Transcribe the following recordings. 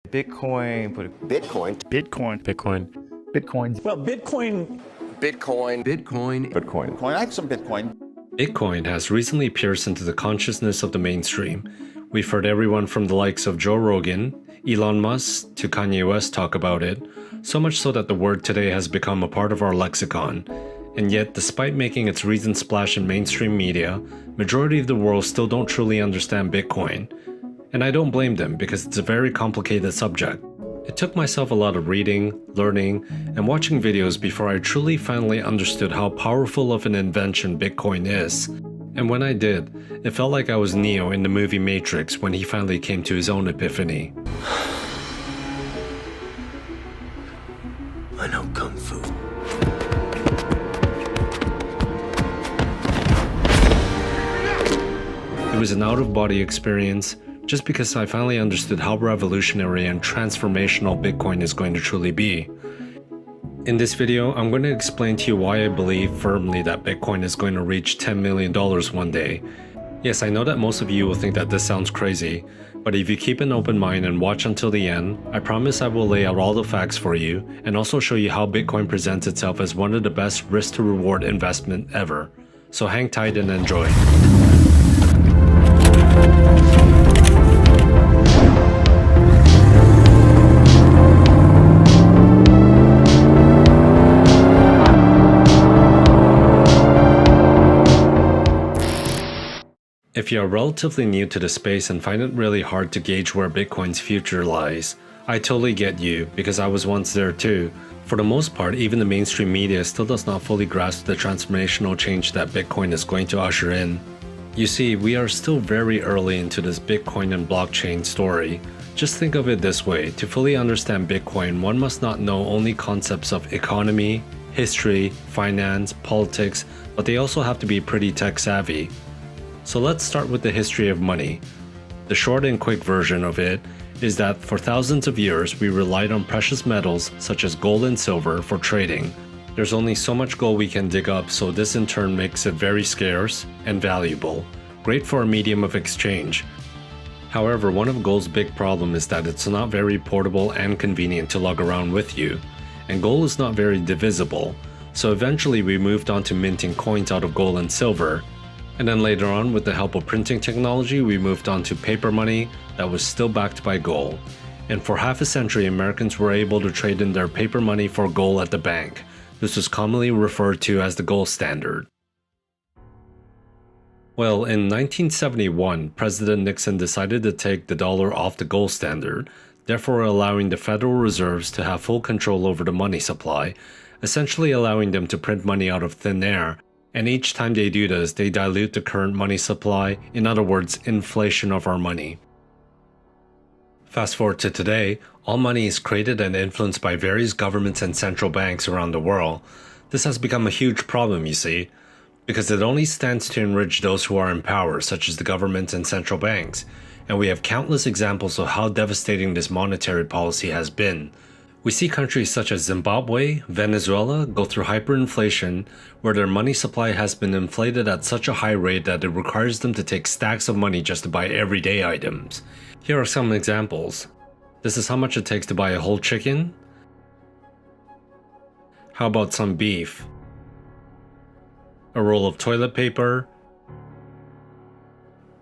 Bitcoin, Bitcoin. Bitcoin. Bitcoin. Well, Bitcoin. Bitcoin. I have some Bitcoin. Bitcoin has recently pierced into the consciousness of the mainstream. We've heard everyone from the likes of Joe Rogan, Elon Musk, to Kanye West talk about it, so much so that the word today has become a part of our lexicon. And yet, despite making its recent splash in mainstream media, majority of the world still don't truly understand Bitcoin. And I don't blame them because it's a very complicated subject. It took myself a lot of reading, learning, and watching videos before I truly finally understood how powerful of an invention Bitcoin is. And when I did, it felt like I was Neo in the movie Matrix when he finally came to his own epiphany. I know Kung Fu. It was an out-of-body experience, just because I finally understood how revolutionary and transformational Bitcoin is going to truly be. In this video, I'm going to explain to you why I believe firmly that Bitcoin is going to reach $10 million one day. Yes, I know that most of you will think that this sounds crazy, but if you keep an open mind and watch until the end, I promise I will lay out all the facts for you and also show you how Bitcoin presents itself as one of the best risk-to-reward investment ever. So hang tight and enjoy. If you are relatively new to the space and find it really hard to gauge where Bitcoin's future lies, I totally get you because I was once there too. For the most part, even the mainstream media still does not fully grasp the transformational change that Bitcoin is going to usher in. You see, we are still very early into this Bitcoin and blockchain story. Just think of it this way, to fully understand Bitcoin, one must not know only concepts of economy, history, finance, politics, but they also have to be pretty tech savvy. So let's start with the history of money. The short and quick version of it is that for thousands of years we relied on precious metals such as gold and silver for trading. There's only so much gold we can dig up, so this in turn makes it very scarce and valuable, great for a medium of exchange. However, one of gold's big problem is that it's not very portable and convenient to lug around with you, and gold is not very divisible, so eventually we moved on to minting coins out of gold and silver. And then later on, with the help of printing technology, we moved on to paper money that was still backed by gold. And for half a century, Americans were able to trade in their paper money for gold at the bank. This was commonly referred to as the gold standard. Well, in 1971, President Nixon decided to take the dollar off the gold standard, therefore allowing the Federal Reserves to have full control over the money supply, essentially allowing them to print money out of thin air. And each time they do this, they dilute the current money supply, in other words, inflation of our money. Fast forward to today, all money is created and influenced by various governments and central banks around the world. This has become a huge problem, you see, because it only stands to enrich those who are in power, such as the governments and central banks. And we have countless examples of how devastating this monetary policy has been. We see countries such as Zimbabwe, Venezuela go through hyperinflation, where their money supply has been inflated at such a high rate that it requires them to take stacks of money just to buy everyday items. Here are some examples. This is how much it takes to buy a whole chicken. How about some beef? A roll of toilet paper?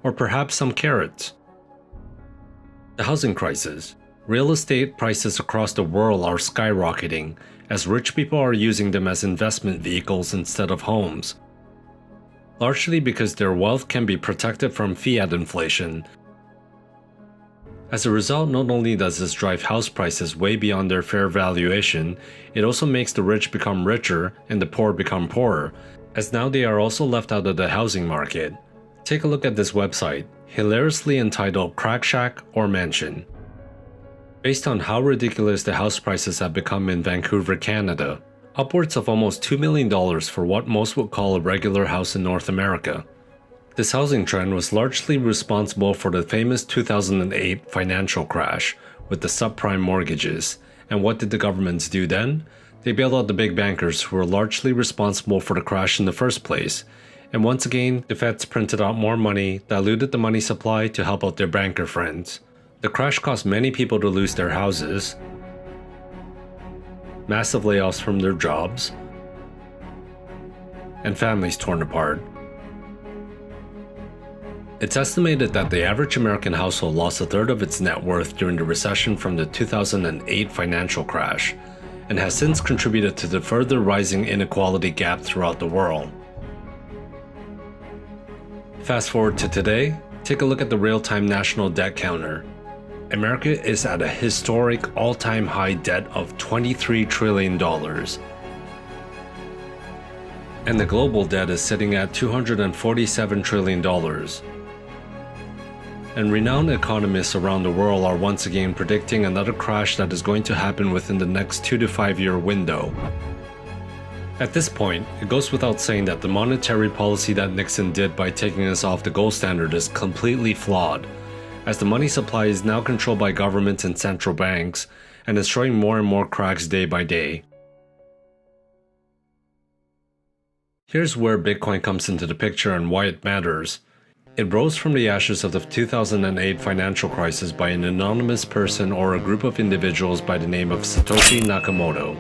Or perhaps some carrots? The housing crisis. Real estate prices across the world are skyrocketing, as rich people are using them as investment vehicles instead of homes. Largely because their wealth can be protected from fiat inflation. As a result, not only does this drive house prices way beyond their fair valuation, it also makes the rich become richer and the poor become poorer, as now they are also left out of the housing market. Take a look at this website, hilariously entitled Crack Shack or Mansion. Based on how ridiculous the house prices have become in Vancouver, Canada, upwards of almost $2 million for what most would call a regular house in North America. This housing trend was largely responsible for the famous 2008 financial crash with the subprime mortgages. And what did the governments do then? They bailed out the big bankers who were largely responsible for the crash in the first place. And once again, the feds printed out more money, diluted the money supply to help out their banker friends. The crash caused many people to lose their houses, massive layoffs from their jobs, and families torn apart. It's estimated that the average American household lost a third of its net worth during the recession from the 2008 financial crash, and has since contributed to the further rising inequality gap throughout the world. Fast forward to today, take a look at the real-time national debt counter. America is at a historic all-time high debt of $23 trillion. And the global debt is sitting at $247 trillion. And renowned economists around the world are once again predicting another crash that is going to happen within the next 2 to 5 year window. At this point, it goes without saying that the monetary policy that Nixon did by taking us off the gold standard is completely flawed, as the money supply is now controlled by governments and central banks, and is showing more and more cracks day by day. Here's where Bitcoin comes into the picture and why it matters. It rose from the ashes of the 2008 financial crisis by an anonymous person or a group of individuals by the name of Satoshi Nakamoto.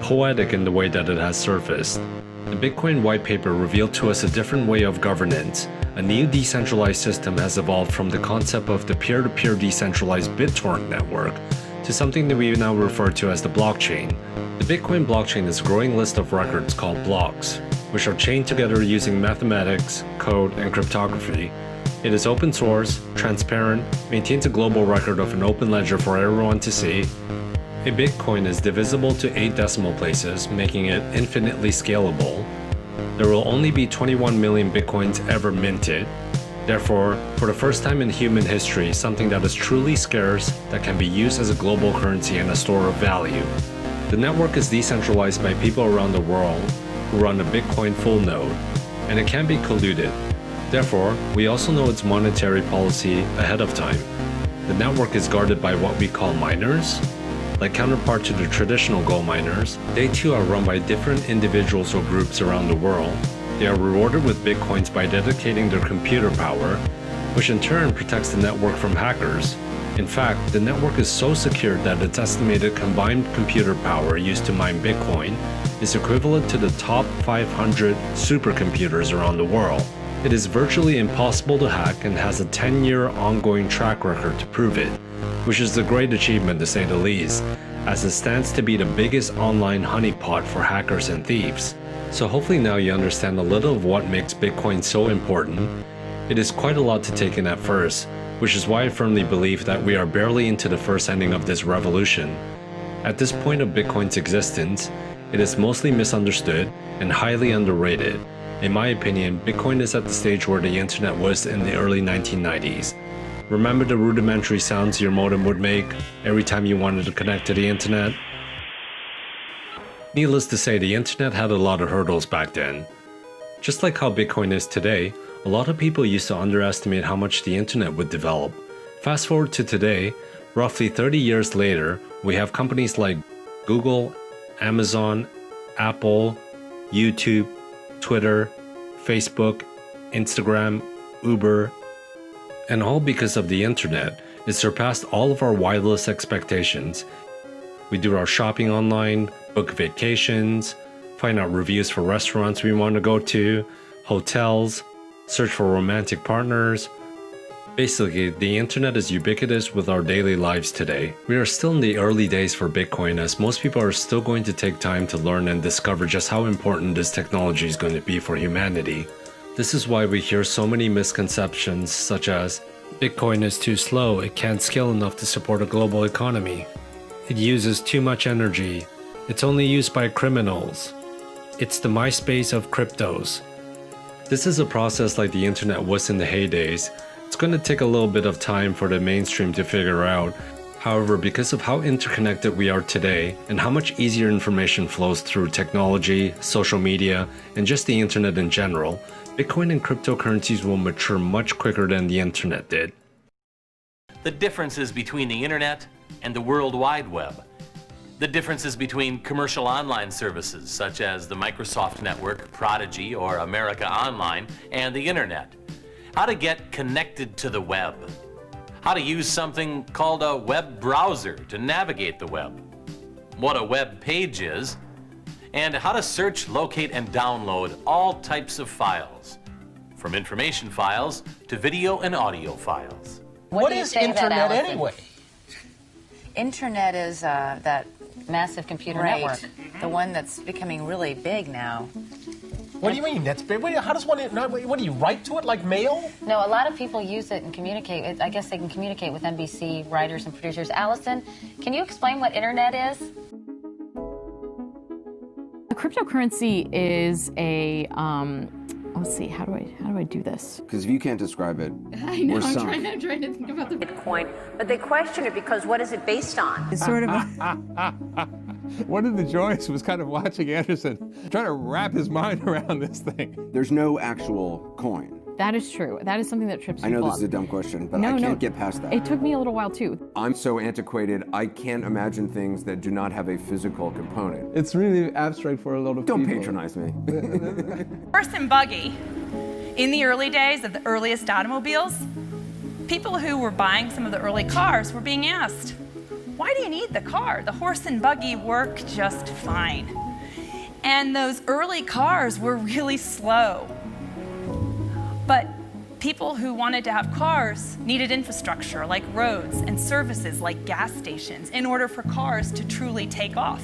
Poetic in the way that it has surfaced, the Bitcoin white paper revealed to us a different way of governance. A new decentralized system has evolved from the concept of the peer-to-peer decentralized BitTorrent network to something that we now refer to as the blockchain. The Bitcoin blockchain is a growing list of records called blocks, which are chained together using mathematics, code, and cryptography. It is open source, transparent, maintains a global record of an open ledger for everyone to see. A Bitcoin is divisible to 8 decimal places, making it infinitely scalable. There will only be 21 million Bitcoins ever minted. Therefore, for the first time in human history, something that is truly scarce that can be used as a global currency and a store of value. The network is decentralized by people around the world who run a Bitcoin full node, and it can be colluded. Therefore, we also know its monetary policy ahead of time. The network is guarded by what we call miners. Like counterpart to the traditional gold miners, they too are run by different individuals or groups around the world. They are rewarded with Bitcoins by dedicating their computer power, which in turn protects the network from hackers. In fact, the network is so secure that its estimated combined computer power used to mine Bitcoin is equivalent to the top 500 supercomputers around the world. It is virtually impossible to hack and has a 10-year ongoing track record to prove it, which is a great achievement to say the least, as it stands to be the biggest online honeypot for hackers and thieves. So hopefully now you understand a little of what makes Bitcoin so important. It is quite a lot to take in at first, which is why I firmly believe that we are barely into the first inning of this revolution. At this point of Bitcoin's existence, it is mostly misunderstood and highly underrated. In my opinion, Bitcoin is at the stage where the internet was in the early 1990s. Remember the rudimentary sounds your modem would make every time you wanted to connect to the internet? Needless to say, the internet had a lot of hurdles back then. Just like how Bitcoin is today, a lot of people used to underestimate how much the internet would develop. Fast forward to today, roughly 30 years later, we have companies like Google, Amazon, Apple, YouTube, Twitter, Facebook, Instagram, Uber, and all because of the internet. It surpassed all of our wildest expectations. We do our shopping online, book vacations, find out reviews for restaurants we want to go to, hotels, search for romantic partners. Basically, the internet is ubiquitous with our daily lives today. We are still in the early days for Bitcoin, as most people are still going to take time to learn and discover just how important this technology is going to be for humanity. This is why we hear so many misconceptions such as, Bitcoin is too slow, it can't scale enough to support a global economy. It uses too much energy. It's only used by criminals. It's the MySpace of cryptos. This is a process like the internet was in the heydays. It's going to take a little bit of time for the mainstream to figure out. However, because of how interconnected we are today and how much easier information flows through technology, social media, and just the internet in general, Bitcoin and cryptocurrencies will mature much quicker than the internet did. The differences between the internet and the World Wide Web. The differences between commercial online services such as the Microsoft Network, Prodigy, or America Online, and the internet. How to get connected to the web. how to use something called a web browser to navigate the web, what a web page is, and how to search, locate, and download all types of files, from information files to video and audio files. What is Internet anyway? Internet is that massive computer network, the one that's becoming really big now. What do you mean? That's big. How does one? What do you write to it like mail? No, a lot of people use it and communicate. I guess they can communicate with NBC writers and producers. Allison, can you explain what Internet is? Cryptocurrency is a let's see, how do I do this? Because if you can't describe it, I know, we're I'm sunk. trying to think about the Bitcoin, but they question it because what is it based on? It's sort of a, One of the joys was kind of watching Anderson trying to wrap his mind around this thing. There's no actual coin. that is true. That is something that trips I people know up. this is a dumb question, but No, I no. can't get past that. It took me a little while too. I'm so antiquated, I can't imagine things that do not have a physical component. It's really abstract for a lot of Don't people. patronize me. Horse and buggy, in the early days of the earliest automobiles, people who were buying some of the early cars were being asked, why do you need the car? The horse and buggy work just fine. And those early cars were really slow. But people who wanted to have cars needed infrastructure like roads and services like gas stations in order for cars to truly take off.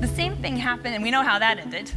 The same thing happened, and we know how that ended.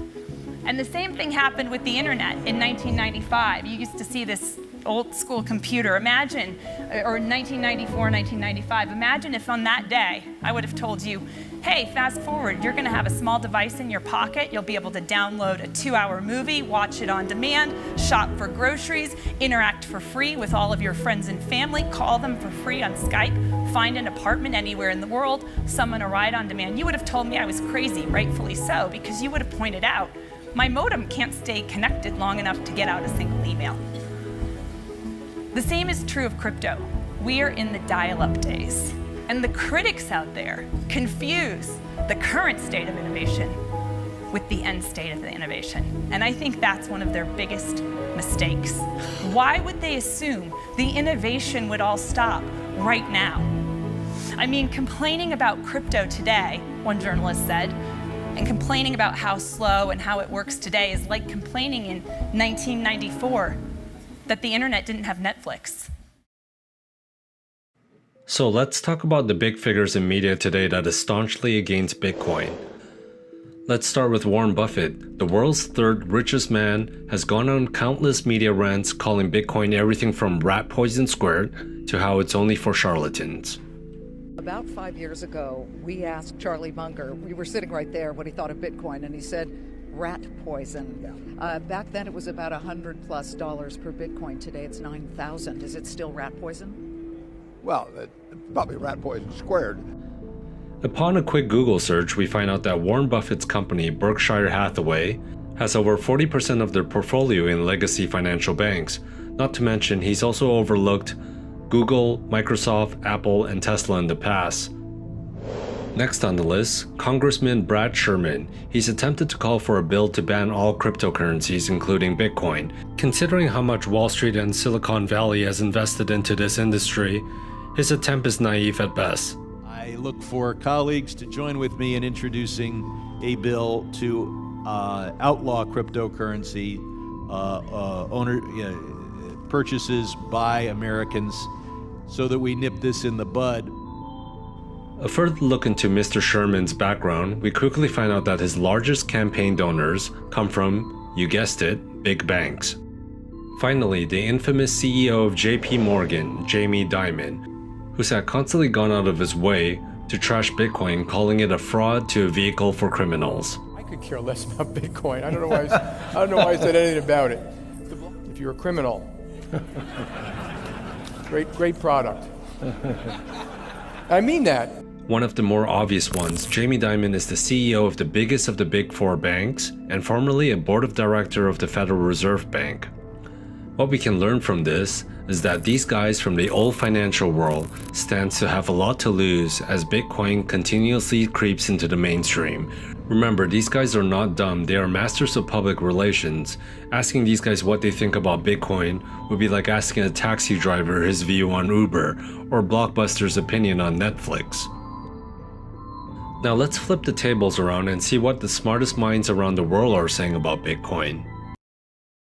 And the same thing happened with the internet in 1995. You used to see this old school computer. Imagine, or 1994, 1995, imagine if on that day I would have told you, hey, fast forward, you're gonna have a small device in your pocket, you'll be able to download a 2-hour movie, watch it on demand, shop for groceries, interact for free with all of your friends and family, call them for free on Skype, find an apartment anywhere in the world, summon a ride on demand. You would have told me I was crazy, rightfully so, because you would have pointed out, my modem can't stay connected long enough to get out a single email. The same is true of crypto. We are in the dial-up days. And the critics out there confuse the current state of innovation with the end state of the innovation. And I think that's one of their biggest mistakes. Why would they assume the innovation would all stop right now? I mean, complaining about crypto today, one journalist said, and complaining about how slow and how it works today is like complaining in 1994 that the internet didn't have Netflix. So let's talk about the big figures in media today that is staunchly against Bitcoin. Let's start with Warren Buffett. The world's third richest man has gone on countless media rants calling Bitcoin everything from rat poison squared to how it's only for charlatans. About 5 years ago, we asked Charlie Munger, we were sitting right there, what he thought of Bitcoin, and he said, rat poison. Back then it was about $100+ per Bitcoin. Today it's 9,000. Is it still rat poison? Well, probably rat poison squared. Upon a quick Google search, we find out that Warren Buffett's company, Berkshire Hathaway, has over 40% of their portfolio in legacy financial banks. Not to mention, he's also overlooked Google, Microsoft, Apple, and Tesla in the past. Next on the list, Congressman Brad Sherman. He's attempted to call for a bill to ban all cryptocurrencies, including Bitcoin. Considering how much Wall Street and Silicon Valley has invested into this industry, his attempt is naive at best. I look for colleagues to join with me in introducing a bill to outlaw cryptocurrency purchases by Americans so that we nip this in the bud. A further look into Mr. Sherman's background, we quickly find out that his largest campaign donors come from, you guessed it, big banks. Finally, the infamous CEO of JP Morgan, Jamie Dimon, who's had constantly gone out of his way to trash Bitcoin, calling it a fraud to a vehicle for criminals. I could care less about Bitcoin. I don't know why I said anything about it. If you're a criminal, great product. I mean that. One of the more obvious ones, Jamie Dimon is the CEO of the biggest of the big four banks and formerly a board of director of the Federal Reserve Bank. What we can learn from this is that these guys from the old financial world stands to have a lot to lose as Bitcoin continuously creeps into the mainstream, Remember, these guys are not dumb, they are masters of public relations. Asking these guys what they think about Bitcoin would be like asking a taxi driver his view on Uber, or Blockbuster's opinion on Netflix. Now let's flip the tables around and see what the smartest minds around the world are saying about Bitcoin.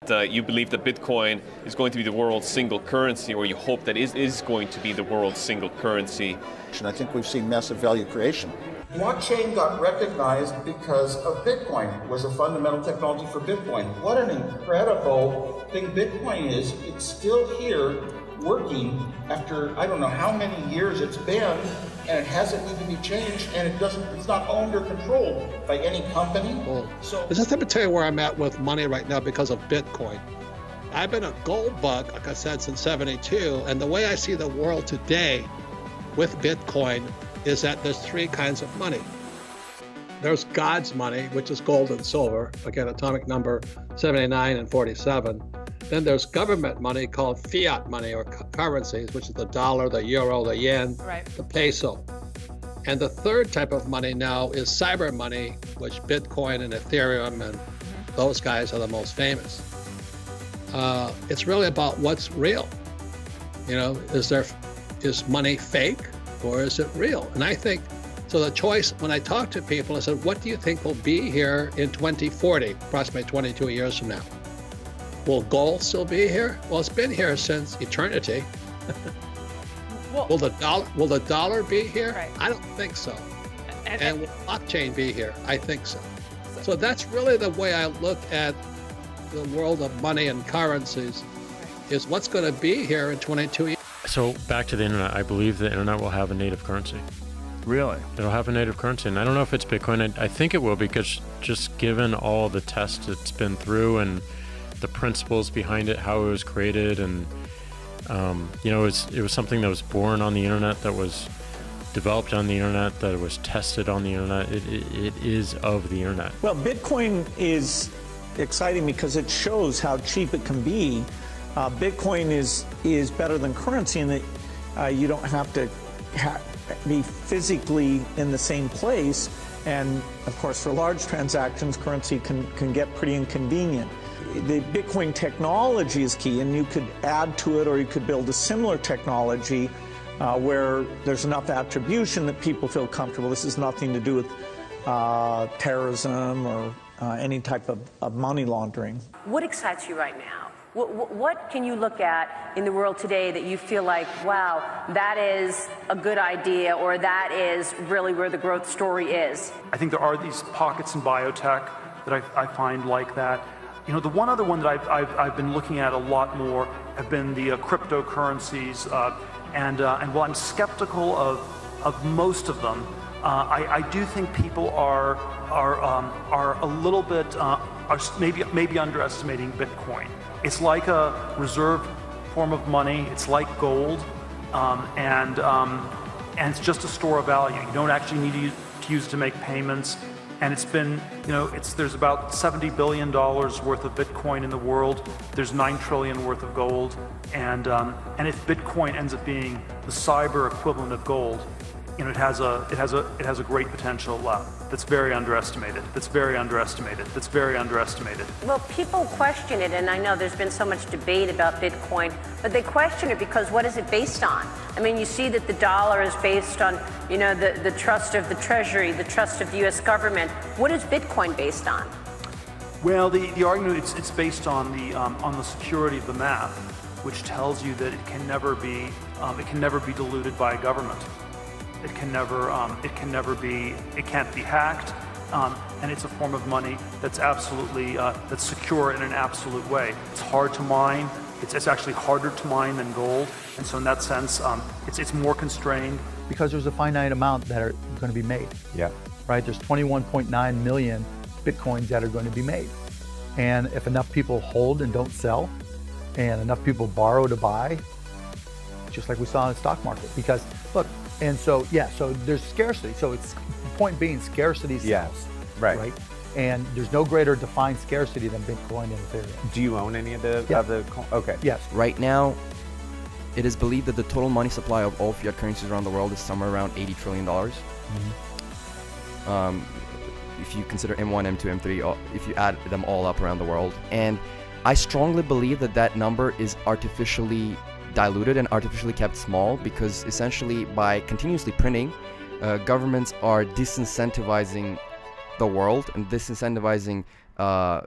You believe that Bitcoin is going to be the world's single currency, or you hope that it is going to be the world's single currency. And I think we've seen massive value creation. Blockchain got recognized because of Bitcoin. It was a fundamental technology for Bitcoin. What an incredible thing Bitcoin is. It's still here working after I don't know how many years it's been, and it hasn't need to be changed, and it's not owned or controlled by any company. So Just let me tell you where I'm at with money right now because of Bitcoin. I've been a gold bug, like I said, since '72, and the way I see the world today with Bitcoin is that there's three kinds of money. There's God's money, which is gold and silver, again, atomic number 79 and 47. Then there's government money called fiat money or currencies, which is the dollar, the euro, the yen, the peso. And the third type of money now is cyber money, which Bitcoin and Ethereum and those guys are the most famous. It's really about what's real. You know, is money fake or is it real? And I think, so the choice, when I talk to people, I said, what do you think will be here in 2040, approximately 22 years from now? Will gold still be here? Well, it's been here since eternity. Will the dollar be here? Right. I don't think so. And will blockchain be here? I think so. So that's really the way I look at the world of money and currencies, is what's going to be here in 22 years. So back to the internet, I believe the internet will have a native currency. Really? It'll have a native currency, and I don't know if it's Bitcoin. I think it will, because just given all the tests it's been through and the principles behind it, how it was created, and it was something that was born on the internet, that was developed on the internet, that was tested on the internet. It is of the internet. Well, Bitcoin is exciting because it shows how cheap it can be. Bitcoin is better than currency in that you don't have to be physically in the same place, and of course for large transactions currency can get pretty inconvenient. The Bitcoin technology is key, and you could add to it or you could build a similar technology where there's enough attribution that people feel comfortable. This has nothing to do with terrorism or any type of money laundering. What excites you right now? What can you look at in the world today that you feel like, wow, that is a good idea, or that is really where the growth story is? I think there are these pockets in biotech that I find like that. You know, the one other one that I've been looking at a lot more have been the cryptocurrencies, and while I'm skeptical of most of them, I do think people are a little bit are maybe underestimating Bitcoin. It's like a reserve form of money. It's like gold, and it's just a store of value. You don't actually need to use it to make payments. And it's been, there's about $70 billion worth of Bitcoin in the world. There's $9 trillion worth of gold, and if Bitcoin ends up being the cyber equivalent of gold, it has a great potential that's very underestimated. That's very underestimated. That's very underestimated. Well, people question it, and I know there's been so much debate about Bitcoin, but they question it because what is it based on? I mean, you see that the dollar is based on, the trust of the Treasury, the trust of the U.S. government. What is Bitcoin based on? Well, the argument it's based on the security of the math, which tells you that it can never be diluted by a government. It can't be hacked, and it's a form of money that's absolutely that's secure in an absolute way. It's hard to mine. It's actually harder to mine than gold, and so in that sense, it's more constrained. Because there's a finite amount that are going to be made. Yeah. Right. There's 21.9 million Bitcoins that are going to be made, and if enough people hold and don't sell, and enough people borrow to buy, just like we saw in the stock market. Because look. And so, so there's scarcity. So it's point being scarcity sells. Yes, right. And there's no greater defined scarcity than Bitcoin and Ethereum. Do you own any of the? Okay. Yes. Right now, it is believed that the total money supply of all fiat currencies around the world is somewhere around $80 trillion. if you consider M1, M2, M3, if you add them all up around the world. And I strongly believe that that number is artificially diluted and artificially kept small, because essentially by continuously printing, governments are disincentivizing the world and disincentivizing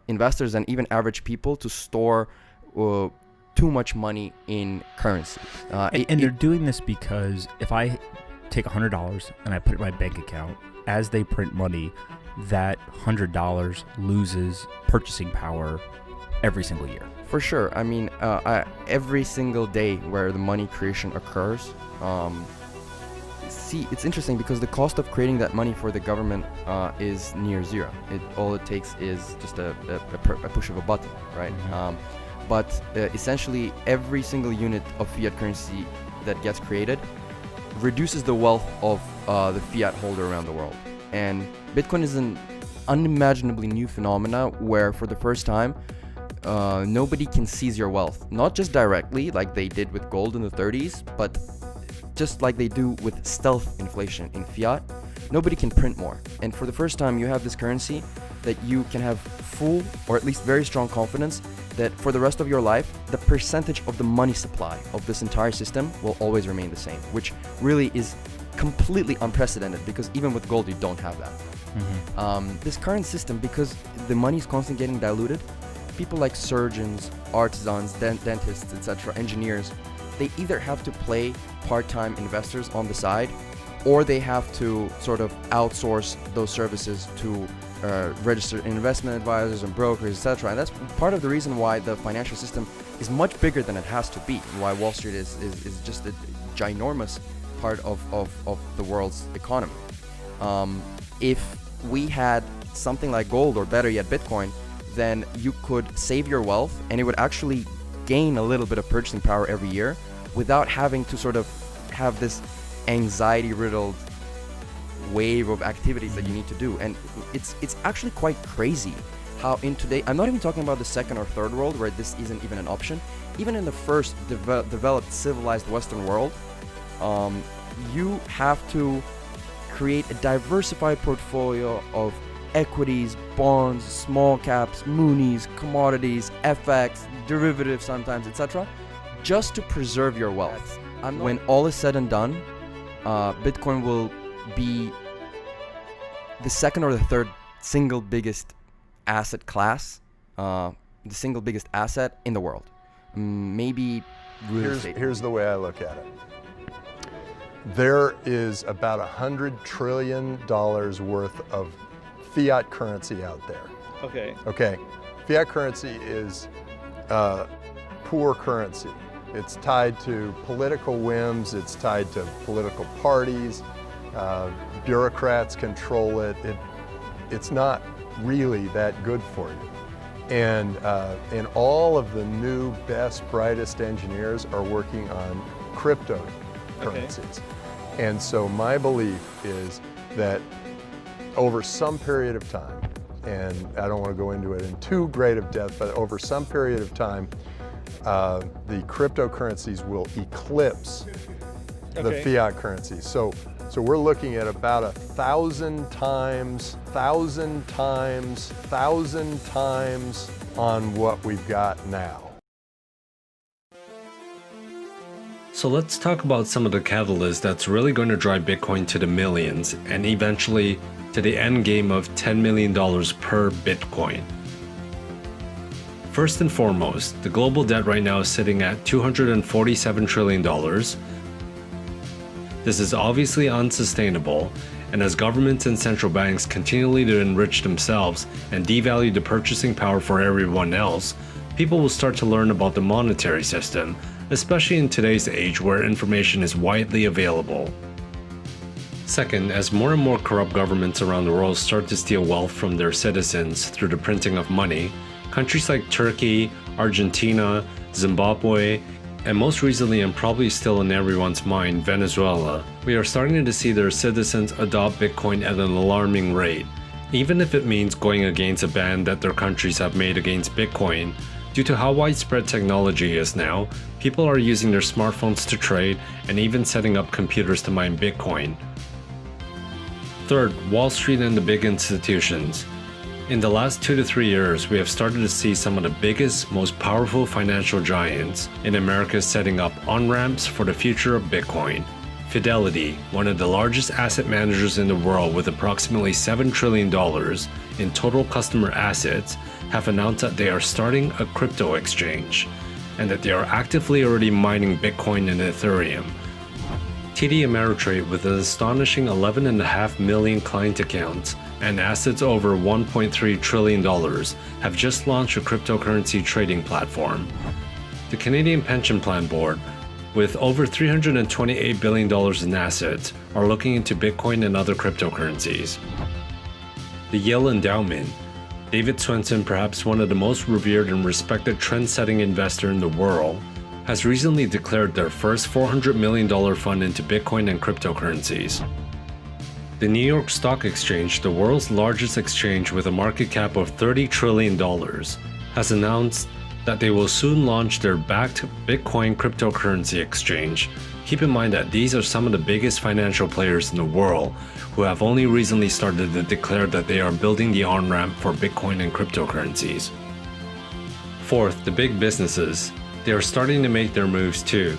investors and even average people to store too much money in currency. And they're doing this because if I take $100 and I put it in my bank account, as they print money, that $100 loses purchasing power every single year. For sure. I mean, every single day where the money creation occurs, see, it's interesting because the cost of creating that money for the government is near zero. All it takes is just a push of a button, right? But essentially, every single unit of fiat currency that gets created reduces the wealth of the fiat holder around the world. And Bitcoin is an unimaginably new phenomena where, for the first time, nobody can seize your wealth. Not just directly, like they did with gold in the 30s, but just like they do with stealth inflation in fiat. Nobody can print more. And for the first time, you have this currency that you can have full, or at least very strong confidence that for the rest of your life, the percentage of the money supply of this entire system will always remain the same, which really is completely unprecedented, because even with gold, you don't have that. This current system, because the money is constantly getting diluted, people like surgeons, artisans, dentists, etc., engineers, they either have to play part-time investors on the side, or they have to sort of outsource those services to registered investment advisors and brokers, etc. And that's part of the reason why the financial system is much bigger than it has to be, why Wall Street is just a ginormous part of the world's economy. If we had something like gold, or better yet Bitcoin, then you could save your wealth and it would actually gain a little bit of purchasing power every year without having to sort of have this anxiety-riddled wave of activities that you need to do. And it's actually quite crazy how in today, I'm not even talking about the second or third world where this isn't even an option, even in the first developed civilized Western world, you have to create a diversified portfolio of equities, bonds, small caps, munis, commodities, FX, derivatives sometimes, etc., just to preserve your wealth. When all is said and done, Bitcoin will be the second or the third single biggest asset class, the single biggest asset in the world. Maybe real estate. Here's the way I look at it. There is about $100 trillion worth of fiat currency out there. Okay. Fiat currency is poor currency. It's tied to political whims. It's tied to political parties. Bureaucrats control it. It's not really that good for you. And all of the new, best, brightest engineers are working on cryptocurrencies. And so my belief is that over some period of time, and I don't want to go into it in too great of depth, but over some period of time, the cryptocurrencies will eclipse the fiat currencies. So we're looking at about 1,000 times on what we've got now. So let's talk about some of the catalysts that's really going to drive Bitcoin to the millions and eventually to the end game of $10 million per Bitcoin. First and foremost, the global debt right now is sitting at $247 trillion. This is obviously unsustainable, and as governments and central banks continually to enrich themselves and devalue the purchasing power for everyone else, people will start to learn about the monetary system, especially in today's age where information is widely available. Second, as more and more corrupt governments around the world start to steal wealth from their citizens through the printing of money, countries like Turkey, Argentina, Zimbabwe, and most recently and probably still in everyone's mind, Venezuela, we are starting to see their citizens adopt Bitcoin at an alarming rate, even if it means going against a ban that their countries have made against Bitcoin. Due to how widespread technology is now, people are using their smartphones to trade and even setting up computers to mine Bitcoin. Third, Wall Street and the big institutions. In the last 2 to 3 years, we have started to see some of the biggest, most powerful financial giants in America setting up on-ramps for the future of Bitcoin. Fidelity, one of the largest asset managers in the world with approximately $7 trillion in total customer assets, have announced that they are starting a crypto exchange and that they are actively already mining Bitcoin and Ethereum. TD Ameritrade, with an astonishing 11.5 million client accounts and assets over $1.3 trillion, have just launched a cryptocurrency trading platform. The Canadian Pension Plan Board, with over $328 billion in assets, are looking into Bitcoin and other cryptocurrencies. The Yale Endowment, David Swensen, perhaps one of the most revered and respected trend-setting investor in the world, has recently declared their first $400 million fund into Bitcoin and cryptocurrencies. The New York Stock Exchange, the world's largest exchange with a market cap of $30 trillion, has announced that they will soon launch their backed Bitcoin cryptocurrency exchange. Keep in mind that these are some of the biggest financial players in the world who have only recently started to declare that they are building the on-ramp for Bitcoin and cryptocurrencies. Fourth, the big businesses. They are starting to make their moves too.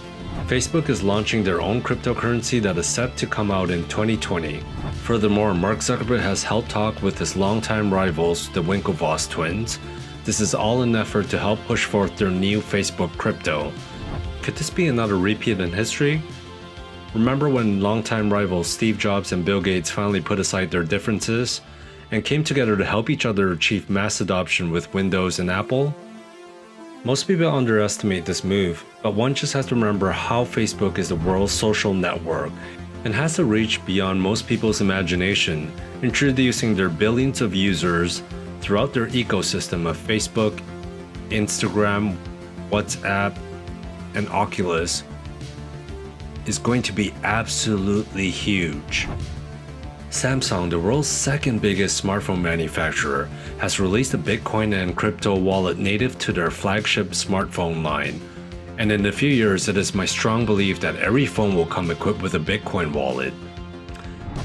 Facebook is launching their own cryptocurrency that is set to come out in 2020. Furthermore, Mark Zuckerberg has held talk with his longtime rivals, the Winklevoss twins. This is all in an effort to help push forth their new Facebook crypto. Could this be another repeat in history? Remember when longtime rivals Steve Jobs and Bill Gates finally put aside their differences and came together to help each other achieve mass adoption with Windows and Apple? Most people underestimate this move, but one just has to remember how Facebook is the world's social network and has a reach beyond most people's imagination, introducing their billions of users throughout their ecosystem of Facebook, Instagram, WhatsApp, and Oculus is going to be absolutely huge. Samsung, the world's second biggest smartphone manufacturer, has released a Bitcoin and crypto wallet native to their flagship smartphone line. And in a few years, it is my strong belief that every phone will come equipped with a Bitcoin wallet.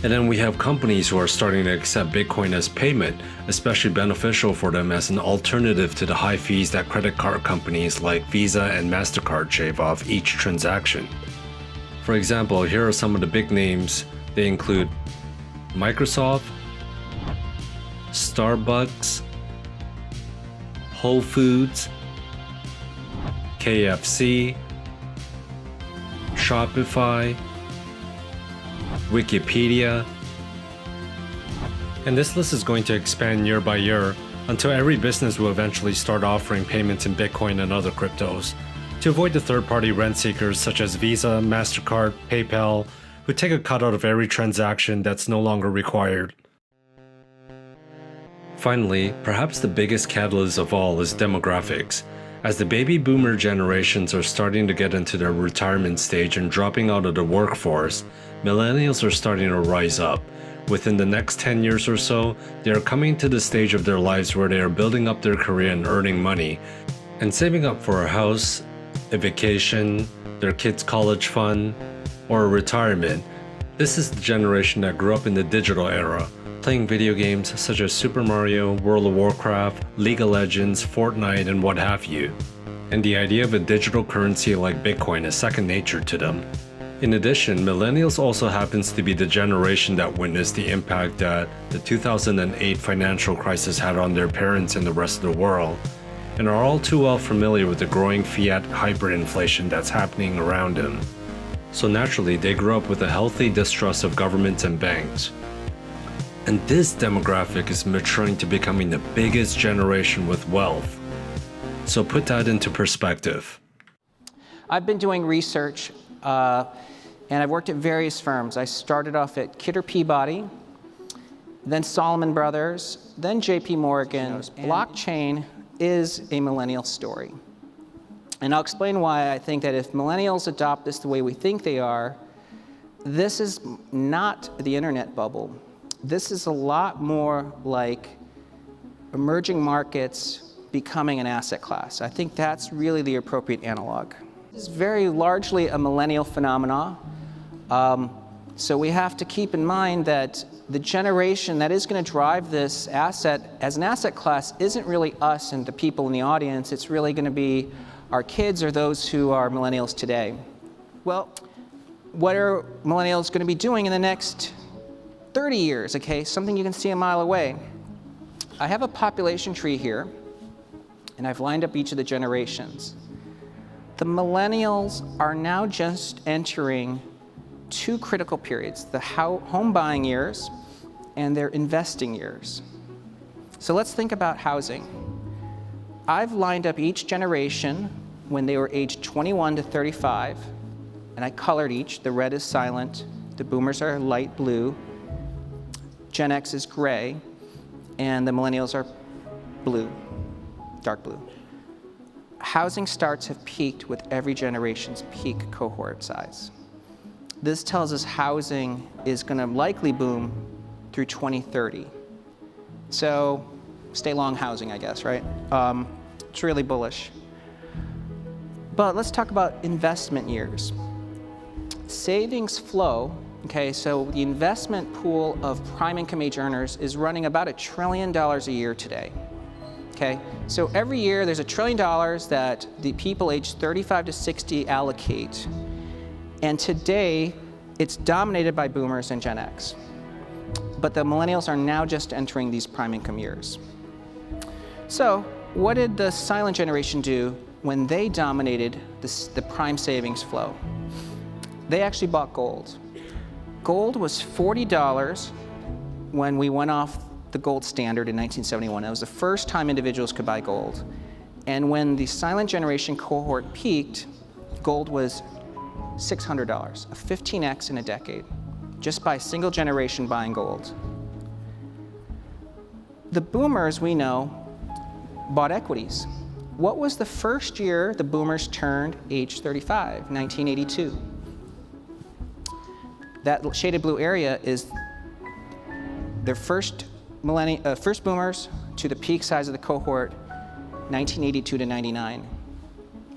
And then we have companies who are starting to accept Bitcoin as payment, especially beneficial for them as an alternative to the high fees that credit card companies like Visa and MasterCard shave off each transaction. For example, here are some of the big names. They include Microsoft, Starbucks, Whole Foods, KFC, Shopify, Wikipedia, and this list is going to expand year by year until every business will eventually start offering payments in Bitcoin and other cryptos to avoid the third-party rent seekers such as Visa, MasterCard, PayPal, who take a cut out of every transaction that's no longer required. Finally, perhaps the biggest catalyst of all is demographics. As the baby boomer generations are starting to get into their retirement stage and dropping out of the workforce, millennials are starting to rise up. Within the next 10 years or so, they are coming to the stage of their lives where they are building up their career and earning money, and saving up for a house, a vacation, their kids' college fund, or a retirement. This is the generation that grew up in the digital era, playing video games such as Super Mario, World of Warcraft, League of Legends, Fortnite, and what have you. And the idea of a digital currency like Bitcoin is second nature to them. In addition, millennials also happens to be the generation that witnessed the impact that the 2008 financial crisis had on their parents and the rest of the world, and are all too well familiar with the growing fiat hyperinflation that's happening around them. So naturally, they grew up with a healthy distrust of governments and banks. And this demographic is maturing to becoming the biggest generation with wealth. So put that into perspective. I've been doing research, and I've worked at various firms. I started off at Kidder Peabody, then Salomon Brothers, then JP Morgan. Blockchain is a millennial story. And I'll explain why I think that if millennials adopt this the way we think they are, this is not the internet bubble. This is a lot more like emerging markets becoming an asset class. I think that's really the appropriate analog. This is very largely a millennial phenomenon. So we have to keep in mind that the generation that is going to drive this asset as an asset class isn't really us and the people in the audience. It's really going to be our kids or those who are millennials today. Well, what are millennials going to be doing in the next 30 years? Okay, something you can see a mile away. I have a population tree here, and I've lined up each of the generations. The millennials are now just entering two critical periods, the home buying years and their investing years. So let's think about housing. I've lined up each generation when they were aged 21 to 35, and I colored each. The red is silent, the boomers are light blue, Gen X is gray, and the millennials are blue, dark blue. Housing starts have peaked with every generation's peak cohort size. This tells us housing is going to likely boom through 2030. So stay long housing, I guess, right? It's really bullish. But let's talk about investment years. Savings flow, okay, so the investment pool of prime income age earners is running about $1 trillion a year today. Okay, so every year there's $1 trillion that the people aged 35 to 60 allocate. And today, it's dominated by boomers and Gen X. But the millennials are now just entering these prime income years. So what did the silent generation do when they dominated the prime savings flow? They actually bought gold. Gold was $40 when we went off the gold standard in 1971. That was the first time individuals could buy gold. And when the silent generation cohort peaked, gold was $600, a 15x in a decade, just by a single generation buying gold. The boomers, we know, bought equities. What was the first year the boomers turned age 35? 1982. That shaded blue area is their first boomers to the peak size of the cohort, 1982 to 99.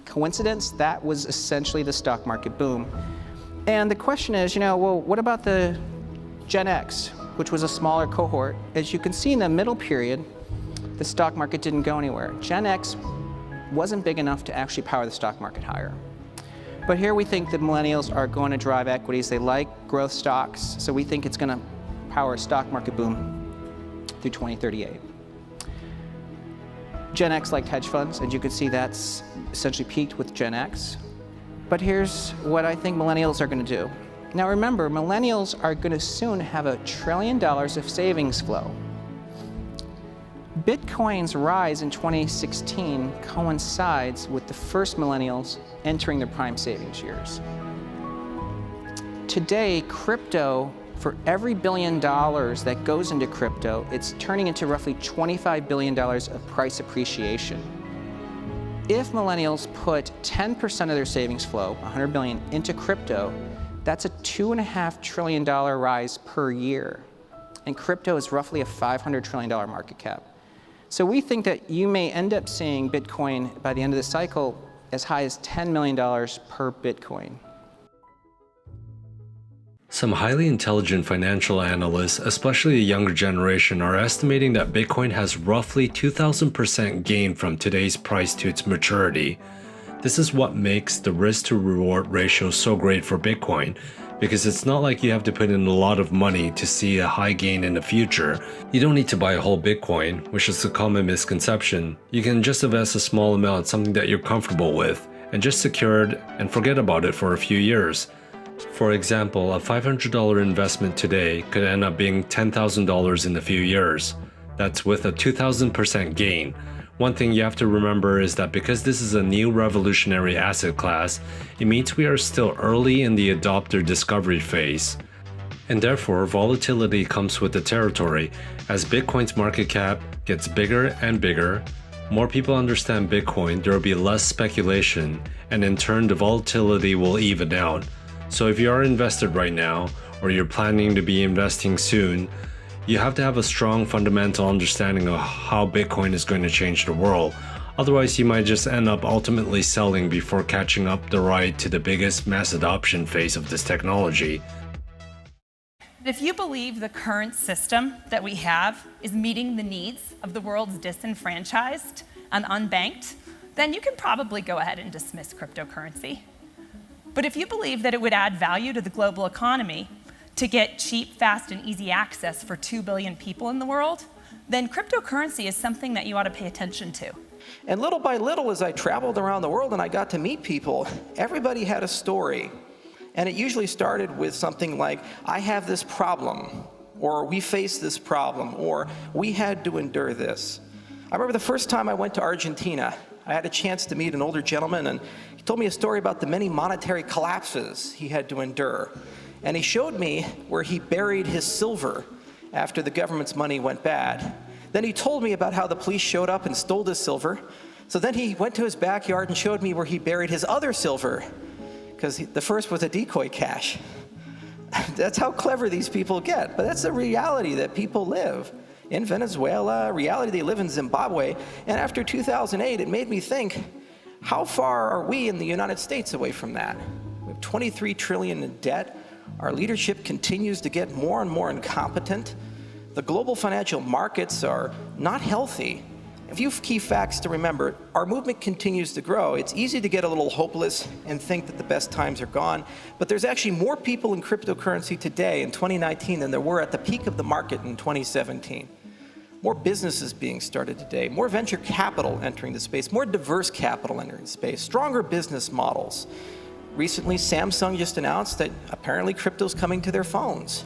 Coincidence? That was essentially the stock market boom. And the question is, well, what about the Gen X, which was a smaller cohort? As you can see in the middle period, the stock market didn't go anywhere. Gen X wasn't big enough to actually power the stock market higher. But here we think the millennials are going to drive equities. They like growth stocks, so we think it's going to power a stock market boom through 2038. Gen X liked hedge funds, and you can see that's essentially peaked with Gen X. But here's what I think millennials are going to do. Now remember, millennials are going to soon have $1 trillion of savings flow. Bitcoin's rise in 2016 coincides with the first millennials entering their prime savings years. Today, crypto, for every $1 billion that goes into crypto, it's turning into roughly $25 billion of price appreciation. If millennials put 10% of their savings flow, $100 billion, into crypto, that's a $2.5 trillion rise per year. And crypto is roughly a $500 trillion market cap. So we think that you may end up seeing Bitcoin by the end of the cycle as high as $10 million per Bitcoin. Some highly intelligent financial analysts, especially the younger generation, are estimating that Bitcoin has roughly 2,000% gain from today's price to its maturity. This is what makes the risk to reward ratio so great for Bitcoin, because it's not like you have to put in a lot of money to see a high gain in the future. You don't need to buy a whole Bitcoin, which is a common misconception. You can just invest a small amount, something that you're comfortable with, and just secure it and forget about it for a few years. For example, a $500 investment today could end up being $10,000 in a few years. That's with a 2,000% gain. One thing you have to remember is that because this is a new revolutionary asset class, it means we are still early in the adopter discovery phase. And therefore, volatility comes with the territory. As Bitcoin's market cap gets bigger and bigger, more people understand Bitcoin, there will be less speculation, and in turn the volatility will even out. So if you are invested right now, or you're planning to be investing soon, you have to have a strong fundamental understanding of how Bitcoin is going to change the world. Otherwise, you might just end up ultimately selling before catching up the ride to the biggest mass adoption phase of this technology. If you believe the current system that we have is meeting the needs of the world's disenfranchised and unbanked, then you can probably go ahead and dismiss cryptocurrency. But if you believe that it would add value to the global economy to get cheap, fast, and easy access for 2 billion people in the world, then cryptocurrency is something that you ought to pay attention to. And little by little, as I traveled around the world and I got to meet people, everybody had a story. And it usually started with something like, I have this problem, or we face this problem, or we had to endure this. I remember the first time I went to Argentina, I had a chance to meet an older gentleman, and he told me a story about the many monetary collapses he had to endure. And he showed me where he buried his silver after the government's money went bad. Then he told me about how the police showed up and stole his silver. So then he went to his backyard and showed me where he buried his other silver, because the first was a decoy cache. That's how clever these people get. But that's the reality that people live in Venezuela, reality they live in Zimbabwe. And after 2008, it made me think, how far are we in the United States away from that? We have 23 trillion in debt. Our leadership continues to get more and more incompetent. The global financial markets are not healthy. A few key facts to remember. Our movement continues to grow. It's easy to get a little hopeless and think that the best times are gone, but there's actually more people in cryptocurrency today in 2019 than there were at the peak of the market in 2017. More businesses being started today, more venture capital entering the space, more diverse capital entering the space, stronger business models. Recently, Samsung just announced that apparently crypto's coming to their phones.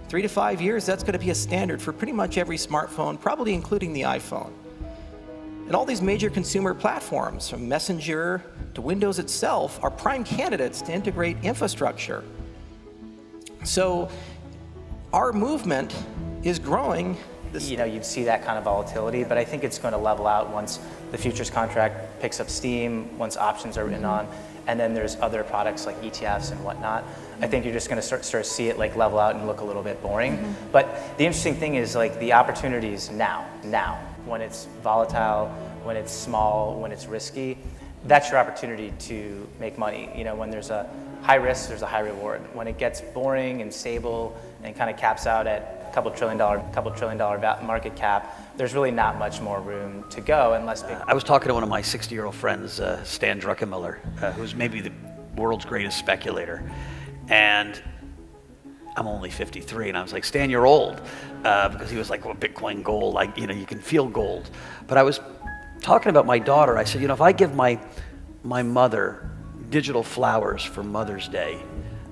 3 to 5 years, that's going to be a standard for pretty much every smartphone, probably including the iPhone. And all these major consumer platforms, from Messenger to Windows itself, are prime candidates to integrate infrastructure. So our movement is growing. You'd see that kind of volatility, but I think it's going to level out once the futures contract picks up steam, once options are written on, and then there's other products like ETFs and whatnot. I think you're just going to start to see it like level out and look a little bit boring. But the interesting thing is like the opportunities now, when it's volatile, when it's small, when it's risky, that's your opportunity to make money. When there's a high risk, there's a high reward. When it gets boring and stable and kind of caps out at a couple trillion dollar market cap, there's really not much more room to go unless big. I was talking to one of my 60-year-old friends, Stan Druckenmiller, who's maybe the world's greatest speculator. And I'm only 53, and I was like, Stan, you're old. Because he was like, well, Bitcoin, gold, like, you can feel gold. But I was talking about my daughter. I said, if I give my mother digital flowers for Mother's Day,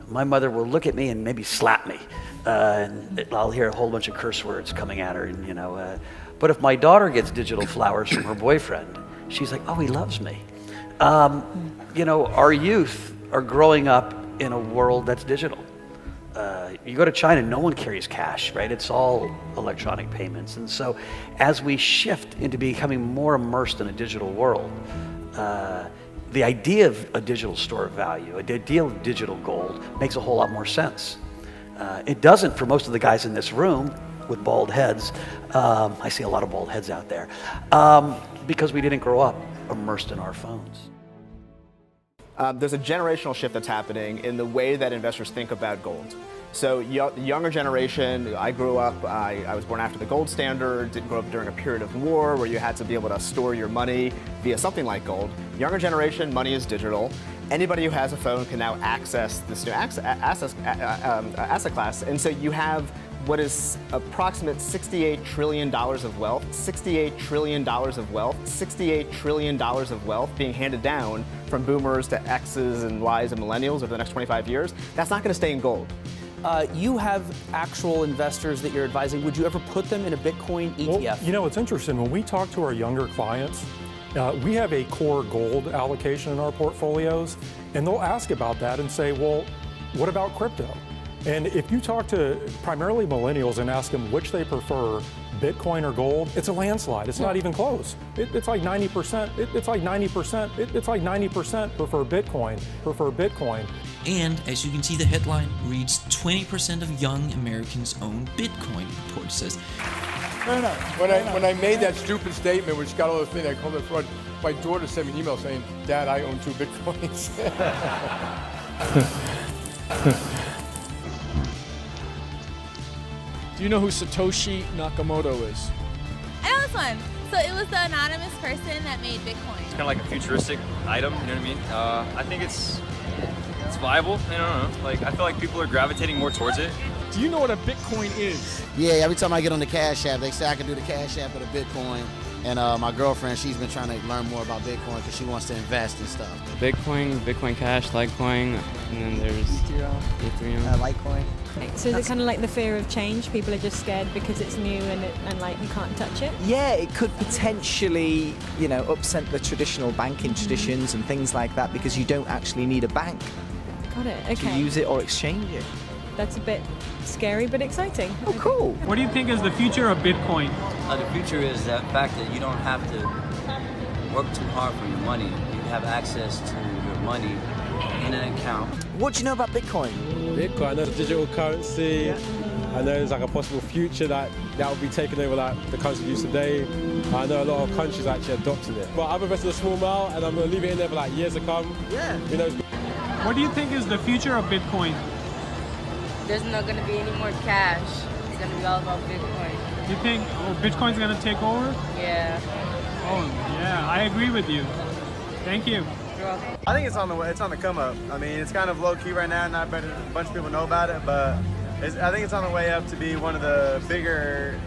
my mother will look at me and maybe slap me. And I'll hear a whole bunch of curse words coming at her. And, but if my daughter gets digital flowers from her boyfriend, she's like, oh, he loves me. Our youth are growing up in a world that's digital. You go to China, no one carries cash, right? It's all electronic payments. And so as we shift into becoming more immersed in a digital world, the idea of a digital store of value, the idea of digital gold makes a whole lot more sense. It doesn't for most of the guys in this room with bald heads. I see a lot of bald heads out there because we didn't grow up immersed in our phones. There's a generational shift that's happening in the way that investors think about gold. So the younger generation, I grew up, I was born after the gold standard, didn't grow up during a period of war where you had to be able to store your money via something like gold. Younger generation, money is digital. Anybody who has a phone can now access this new asset class. And so you have what is approximate $68 trillion of wealth, $68 trillion of wealth, $68 trillion of wealth being handed down from boomers to X's and Y's and millennials over the next 25 years. That's not gonna stay in gold. You have actual investors that you're advising. Would you ever put them in a Bitcoin ETF? Well, it's interesting. When we talk to our younger clients, we have a core gold allocation in our portfolios, and they'll ask about that and say, well, what about crypto? And if you talk to primarily millennials and ask them which they prefer, Bitcoin or gold, it's a landslide. It's not even close. It's like 90%. It's like 90%. It's like 90% prefer Bitcoin. And as you can see, the headline reads 20% of young Americans own Bitcoin, report says. No. When I made that stupid statement, which got all those things, I called it fraud, my daughter sent me an email saying, Dad, I own 2 Bitcoins. Do you know who Satoshi Nakamoto is? I know this one. So it was the anonymous person that made Bitcoin. It's kind of like a futuristic item, you know what I mean? I think it's viable. I don't know. Like, I feel like people are gravitating more towards it. Do you know what a Bitcoin is? Yeah, every time I get on the Cash App, they say I can do the Cash App with a Bitcoin. And my girlfriend, she's been trying to learn more about Bitcoin because she wants to invest and stuff. Bitcoin, Bitcoin Cash, Litecoin, and then there's Ethereum. Litecoin. So is it kind of like the fear of change? People are just scared because it's new and like you can't touch it? Yeah, it could potentially, upset the traditional banking traditions and things like that because you don't actually need a bank Got it, okay. to use it or exchange it. That's a bit scary but exciting. Oh, cool. What do you think is the future of Bitcoin? The future is the fact that you don't have to work too hard for your money. You have access to your money in an account. What do you know about Bitcoin? Bitcoin, I know the digital currency. I know there's like a possible future that will be taking over like the country use today. I know a lot of countries are actually adopting it. But I've invested a small amount and I'm going to leave it in there for like years to come. Yeah. What do you think is the future of Bitcoin? There's not going to be any more cash. It's going to be all about Bitcoin. You think Bitcoin's going to take over? Yeah. Oh, yeah, I agree with you. Thank you. I think it's on the way. It's on the come up. I mean, it's kind of low key right now. Not a bunch of people know about it, but I think it's on the way up to be one of the bigger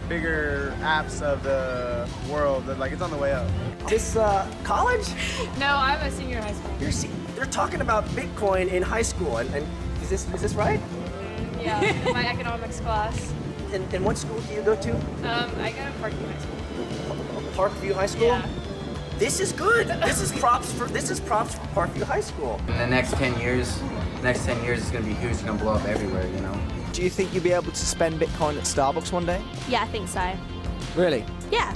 apps of the world. Like, it's on the way up. This college? No, I'm a senior in high school. They're talking about Bitcoin in high school, and is this right? Yeah, my economics class. And what school do you go to? I go to Parkview High School. Parkview High School? Yeah. This is good. This is props for Parkview High School. In the next 10 years, it's going to be huge. It's going to blow up everywhere, Do you think you'll be able to spend Bitcoin at Starbucks one day? Yeah, I think so. Really? Yeah.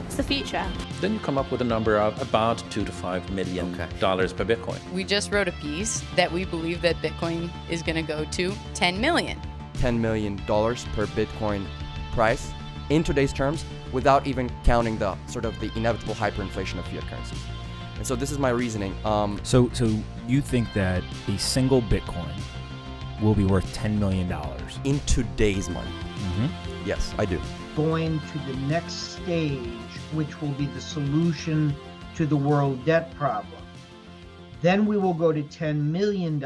It's the future. Then you come up with a number of about $2 to $5 million per Bitcoin. We just wrote a piece that we believe that Bitcoin is going to go to 10 million. $10 million per Bitcoin price in today's terms, without even counting the sort of the inevitable hyperinflation of fiat currencies. And so this is my reasoning. So you think that a single Bitcoin will be worth $10 million in today's money? Mm-hmm. Yes, I do. Going to the next stage, which will be the solution to the world debt problem. Then we will go to $10 million.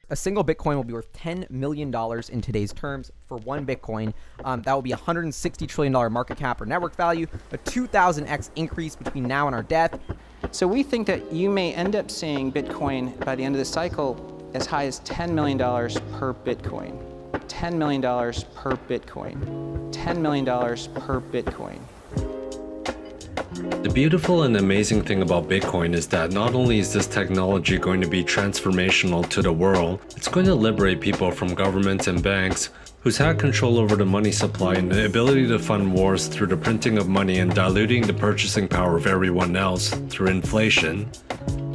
A single Bitcoin will be worth $10 million in today's terms for one Bitcoin. That will be a $160 trillion market cap or network value, a 2,000x increase between now and our death. So we think that you may end up seeing Bitcoin by the end of the cycle as high as $10 million per Bitcoin. $10 million per Bitcoin. $10 million per Bitcoin. The beautiful and amazing thing about Bitcoin is that not only is this technology going to be transformational to the world, it's going to liberate people from governments and banks who's had control over the money supply and the ability to fund wars through the printing of money and diluting the purchasing power of everyone else through inflation.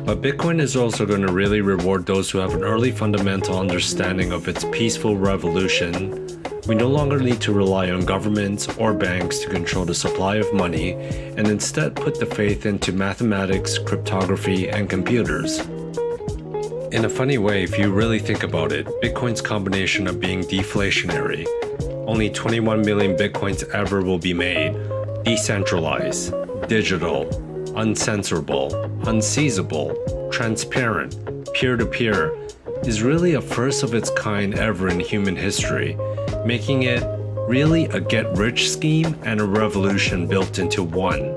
But Bitcoin is also going to really reward those who have an early fundamental understanding of its peaceful revolution. We no longer need to rely on governments or banks to control the supply of money, and instead put the faith into mathematics, cryptography, and computers. In a funny way, if you really think about it, Bitcoin's combination of being deflationary, only 21 million Bitcoins ever will be made, decentralized, digital, uncensorable, unseizable, transparent, peer-to-peer, is really a first of its kind ever in human history, making it really a get-rich scheme and a revolution built into one.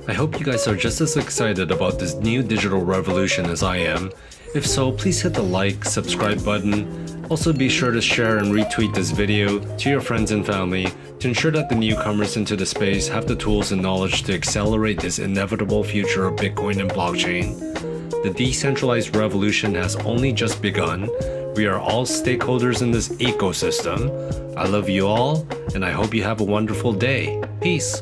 I hope you guys are just as excited about this new digital revolution as I am. If so, please hit the like, subscribe button. Also be sure to share and retweet this video to your friends and family to ensure that the newcomers into the space have the tools and knowledge to accelerate this inevitable future of Bitcoin and blockchain. The decentralized revolution has only just begun. We are all stakeholders in this ecosystem. I love you all, and I hope you have a wonderful day. Peace.